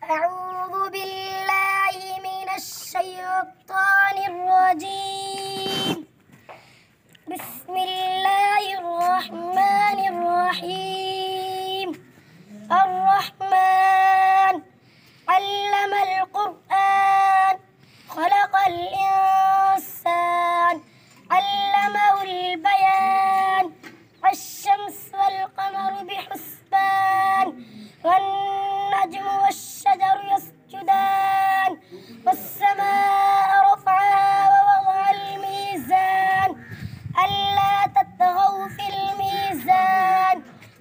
أعوذ بالله من الشيطان الرجيم. بسم الله الرحمن الرحيم. الرحمن علم القرآن خلق الإنسان علمه البيان. الشمس والقمر بحسبان والنجم والشجر يسجدان والسماء رفعها ووضع الميزان ألا تطغوا في الميزان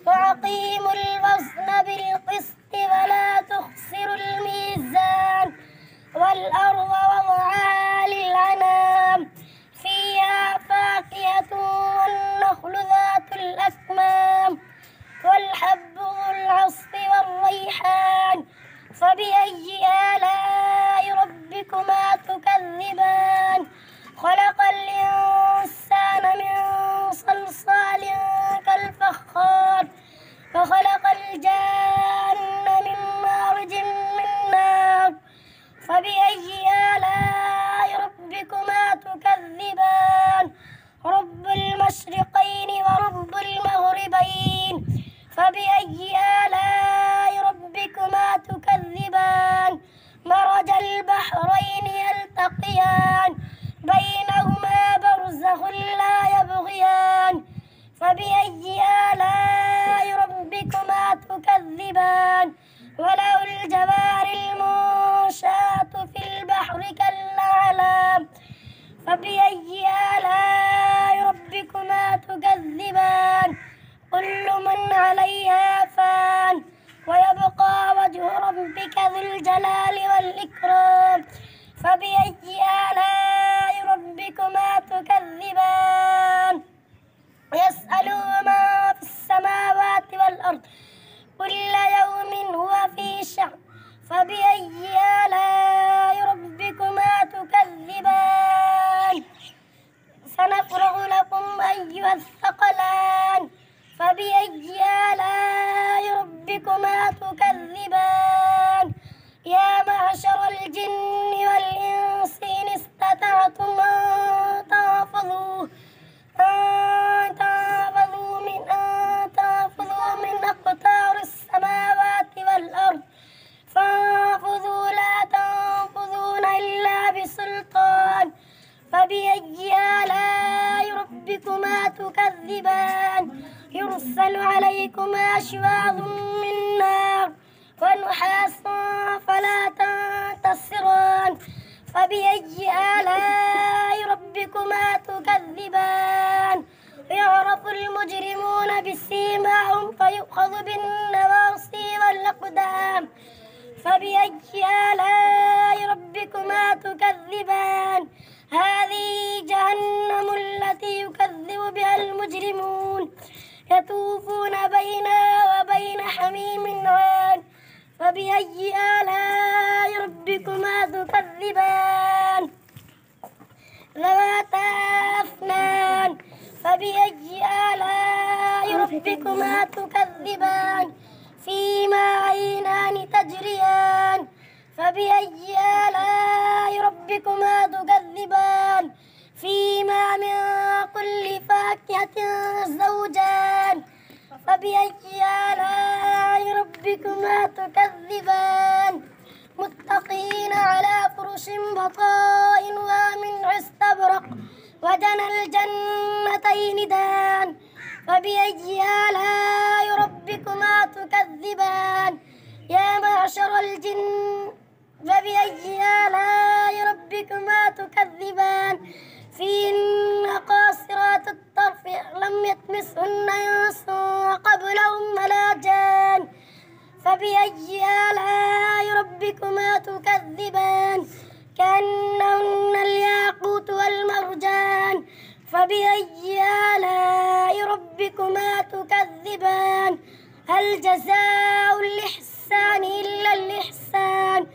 وأقيموا الوزن بالقسط ولا تخسروا الميزان والأرض وضعها للأنام فيها فاكهة والنخل ذات الأكمام والحب ذو العصف والريحان. فبأي آلاء ربكما تكذبان؟ خلق الإنسان من صلصال كالفخار وخلق الجان من مارج من نار. فبأي آلاء ربكما تكذبان؟ رب المشرقين ورب المغربين. فبأي آلاء ربكما تكذبان؟ مرج البحرين يلتقيان بينهما برزخ لا يبغيان. فبأي آلاء ربكما تكذبان؟ وله الجوار المنشآت في البحر كالأعلام. فبأي آلاء ربكما تكذبان؟ كل من عليها فان ويبقى وجه ربك ذو الجلال والإكرام. فبأي آلاء ربكما تكذبان؟ يسأله من في السماوات والأرض كل يوم هو في شأن. فبأي آلاء ربكما تكذبان؟ سنفرغ لكم أيها الثقلان. فبأي آلاء ربكما تكذبان؟ يا معشر الجن والإنس إن استطعتم أن تنفذوا من أقطار السماوات والأرض فانفذوا لا تنفذون إلا بسلطان. فبأي آلاء ربكما تكذبان؟ يرسل عليكما شواظ من نار ونحاس فلا تنتصران. فبأي آلاء ربكما تكذبان؟ يعرف المجرمون بسيماهم فيؤخذ بالنواصي والأقدام. فبأي آلاء ربكما تكذبان؟ هذه جهنم التي يكذب بها المجرمون يطوفون بينها وبين حميم عان. فبأي آلاء ربكما تكذبان؟ ذواتا أفنان. فبأي آلاء ربكما تكذبان؟ فيما عينان تجريان. فبأي آلاء ربكما تكذبان؟ فيما من كل فاكهة زوجان. فبأي آلاء ربكما تكذبان؟ متقين على فرش بطائنها من استبرق وجنى الجنتين دان. فبأي آلاء ربكما تكذبان؟ يا معشر الجن. فبأي آلاء ربكما تكذبان؟ فيهن قاصرات الطرف لم يطمثهن إنس قبلهم ولا جان. فبأي آلاء ربكما تكذبان؟ كأنهن الياقوت والمرجان. فبأي آلاء ربكما تكذبان؟ هل جزاء الإحسان إلا الإحسان؟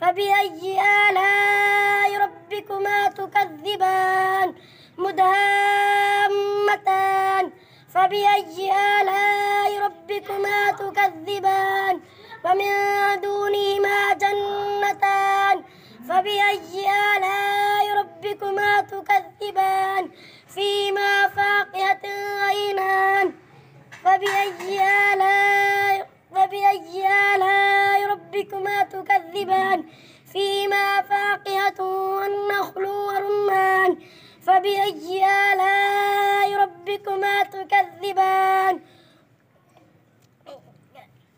فبأي آلاء ربكما تكذبان؟ مدهامتان. فبأي آلاء ربكما تكذبان؟ ومن دونهما فبأي آلاء ربكما تكذبان فيما فاقهة وعنان فبأي آلاء ربكما تكذبان فيما فاقهة والنخل والرمان فبأي آلاء ربكما تكذبان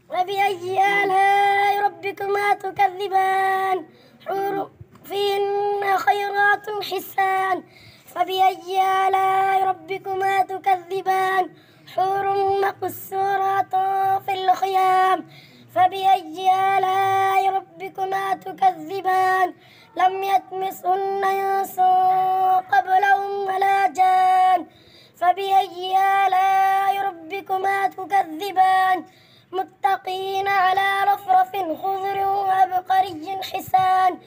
فبأي آلاء ربكما تكذبان حور فيهن خيرات حسان فبأي آلاء ربكما تكذبان حور مقصورات في الخيام فبأي آلاء ربكما تكذبان لم يطمثهن إنس قبلهم ولا جان فبأي آلاء ربكما تكذبان متقين على رفرف خضر وعبقري حسان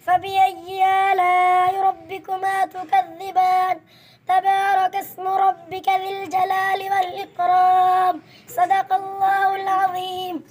فبأي آلاء ربكما تكذبان تبارك اسم ربك ذي الجلال والإكرام صدق الله العظيم.